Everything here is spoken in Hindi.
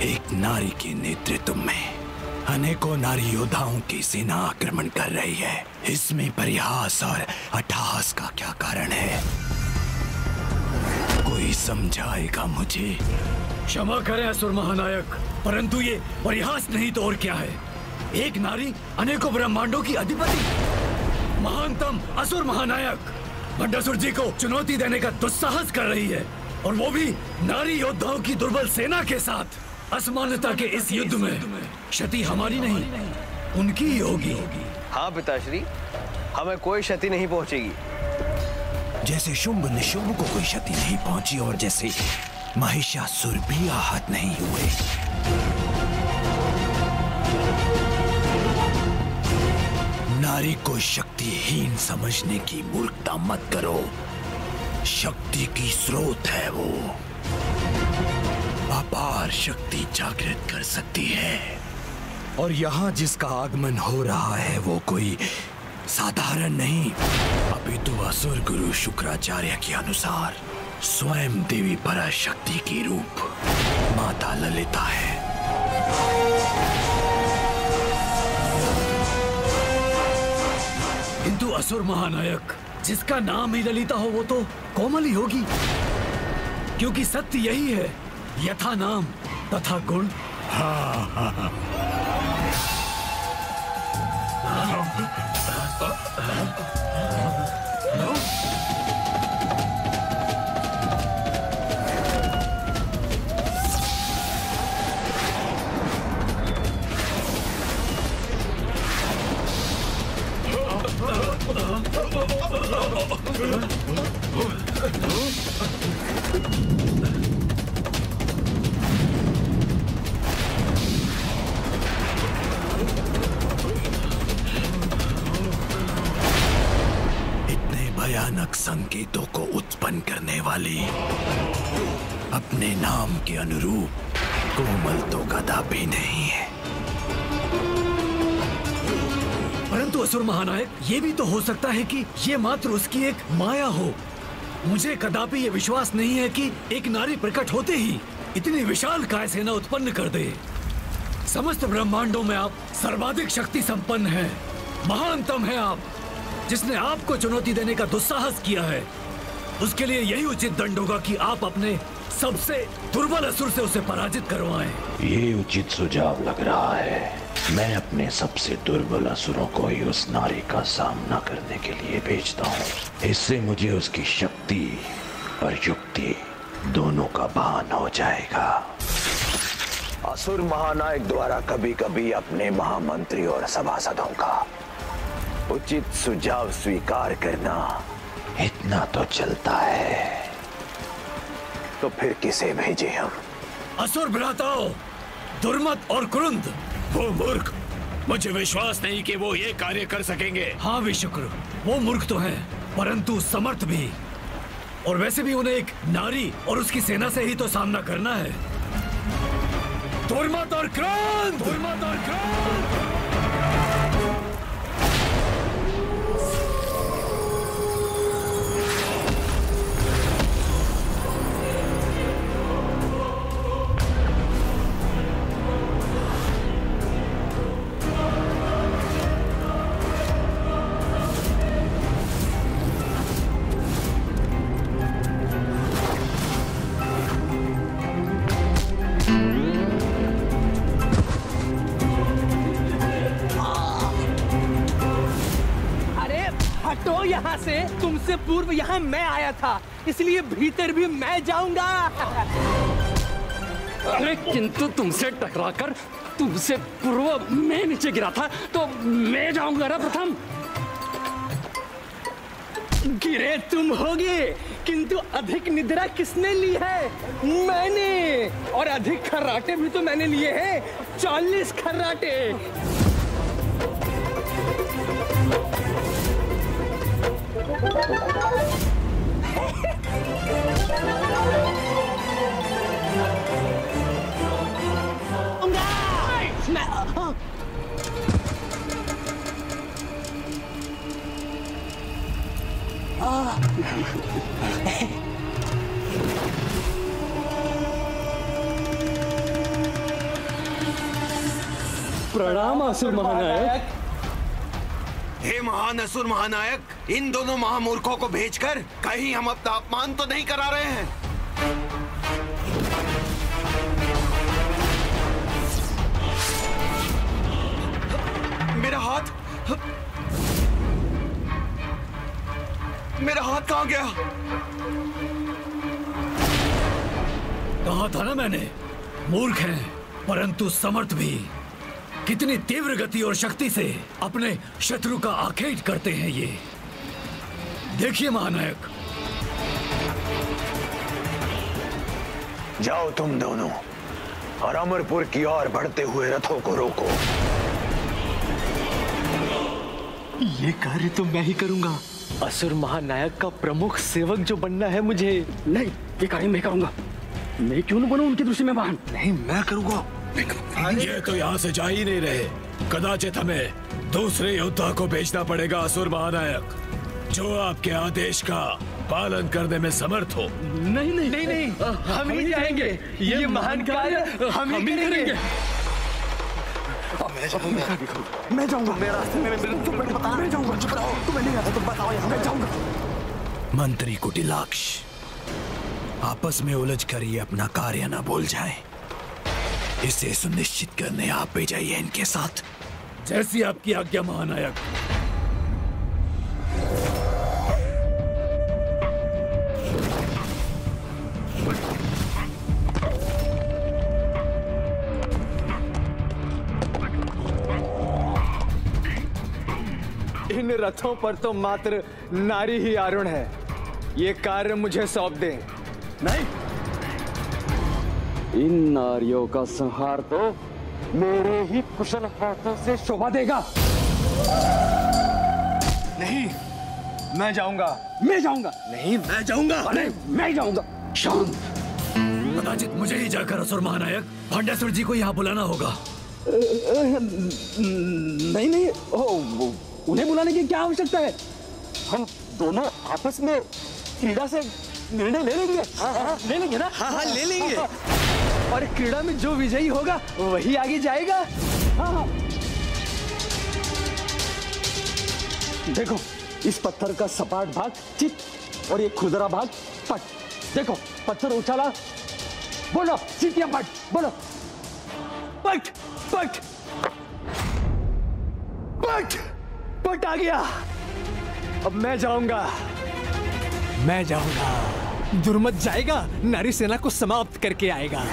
एक नारी के नेतृत्व में अनेकों नारी योद्धाओं की सेना आक्रमण कर रही है। इसमें परिहास और अट्टहास का क्या कारण है? कोई समझाएगा मुझे? क्षमा करें असुर महानायक, परंतु ये परिहास नहीं तो और क्या है? एक नारी अनेकों ब्रह्मांडों की अधिपति, महानतम असुर महानायक भंडासुर जी को चुनौती देने का दुस्साहस कर रही है, और वो भी नारी योद्धाओं की दुर्बल सेना के साथ। असमानता के इस युद्ध में क्षति हमारी नहीं, उनकी ही होगी। हाँ पिताश्री, हमें कोई क्षति नहीं पहुंचेगी। जैसे शुंभ निशुंभ को कोई क्षति नहीं पहुंची और जैसे महिषासुर भी आहत नहीं हुए। नारी को शक्तिहीन समझने की मूर्खता मत करो। शक्ति की स्रोत है वो, अपार शक्ति जागृत कर सकती है। और यहाँ जिसका आगमन हो रहा है वो कोई साधारण नहीं, अपितु असुर गुरु शुक्राचार्य के अनुसार स्वयं देवी पराशक्ति की रूप माता ललिता है। किंतु असुर महानायक, जिसका नाम ही ललिता हो वो तो कोमल ही होगी, क्योंकि सत्य यही है, यथा नाम तथा गुण। भयानक संकेतों को उत्पन्न करने वाली, अपने नाम के अनुरूप कोमल तो कदापि नहीं है। परंतु असुर महानायक, ये भी तो हो सकता है कि ये मात्र उसकी एक माया हो। मुझे कदापि ये विश्वास नहीं है कि एक नारी प्रकट होते ही इतनी विशाल काय सेना उत्पन्न कर दे। समस्त ब्रह्मांडों में आप सर्वाधिक शक्ति संपन्न हैं, महानतम हैं आप। जिसने आपको चुनौती देने का दुस्साहस किया है, उसके लिए यही उचित दंड होगा कि आप अपने सबसे दुर्बल असुर से उसे पराजित करवाएं। ये उचित सुझाव लग रहा है। मैं अपने सबसे दुर्बल असुरों को ही उस नारी का सामना करने के लिए भेजता हूँ। इससे मुझे उसकी शक्ति और युक्ति दोनों का भान हो जाएगा। असुर महानायक द्वारा कभी कभी अपने महामंत्री और सभासदों का उचित सुझाव स्वीकार करना इतना तो चलता है। तो फिर किसे भेजे हम? असुर भ्राताओं, दुर्मत और क्रुंद। वो मूर्ख, मुझे विश्वास नहीं कि वो ये कार्य कर सकेंगे। हाँ विशुक्र, वो मूर्ख तो हैं, परंतु समर्थ भी। और वैसे भी उन्हें एक नारी और उसकी सेना से ही तो सामना करना है। दुर्मत और क्रुंद, दुर्मत और क्रुंद। यहाँ से तुमसे पूर्व यहाँ मैं आया था, इसलिए भीतर भी मैं जाऊंगा। अरे किंतु तुमसे टकराकर तुमसे पूर्व मैं नीचे गिरा था, तो मैं जाऊंगा ना प्रथम। गिरे तुम होगे, किंतु अधिक निद्रा किसने ली है? मैंने। और अधिक खर्राटे भी तो मैंने लिए हैं, 40 खर्राटे। प्रणाम असुर महानायक। हे महान असुर महानायक, इन दोनों महामूर्खों को भेजकर कहीं हम अपना अपमान तो नहीं करा रहे हैं? मेरा हाथ कहाँ गया? कहा था ना मैंने, मूर्ख हैं परंतु समर्थ भी। कितनी तीव्र गति और शक्ति से अपने शत्रु का आखेट करते हैं ये। देखिए महानायक। जाओ तुम दोनों और अमरपुर की ओर बढ़ते हुए रथों को रोको। ये कार्य तो मैं ही करूंगा। असुर महानायक का प्रमुख सेवक जो बनना है मुझे। नहीं, ये कार्य मैं करूंगा। मैं क्यों न बनूं उनकी दृष्टि में वाहन? नहीं, मैं करूंगा। ये तो यहाँ से जा ही नहीं रहे। कदाचित हमें दूसरे योद्धा को भेजना पड़ेगा असुर महानायक, जो आपके आदेश का पालन करने में समर्थ हो। नहीं नहीं नहीं नहीं, हम ही जाएंगे। ये महान कार्य हम ही करेंगे। मैं जाऊंगा। मेरा रास्ते में मैं जाऊंगा। चुप रहो, तुम्हें नहीं आता तो बताओ। मैं जाऊंगा। मंत्री कुटिलाक्ष, आपस में उलझ कर ये अपना कार्य ना भूल जाएं। इसे सुनिश्चित करने आप भी जाइए इनके साथ। जैसी आपकी आज्ञा महानायक। इन रथों पर तो मात्र नारी ही आरूढ़ है। ये कार्य मुझे सौंप दें। नहीं, इन नारियों का संहार तो मेरे ही कुशल हाथों से शोभा देगा। नहीं, मैं जाऊंगा। मैं जाऊंगा। नहीं, मैं जाऊंगा। अरे मैं जाऊंगा। शांत। कदाचित मुझे ही जाकर असुर महानायक भांडासुर जी को यहाँ बुलाना होगा। नहीं नहीं, उन्हें बुलाने की क्या आवश्यकता है? हम दोनों आपस में क्रीड़ा से निर्णय ले लेंगे। ले लेंगे ना? हाँ, ले लेंगे। और क्रीड़ा में जो विजयी होगा वही आगे जाएगा। हाँ। देखो, इस पत्थर का सपाट भाग चित और ये खुरदरा भाग पट। देखो, पत्थर उछाला, बोलो सीटियां पट, बोलो पट पट पट पट आ गया। अब मैं जाऊंगा। मैं जाऊंगा। दुर्मत जाएगा, नारी सेना को समाप्त करके आएगा।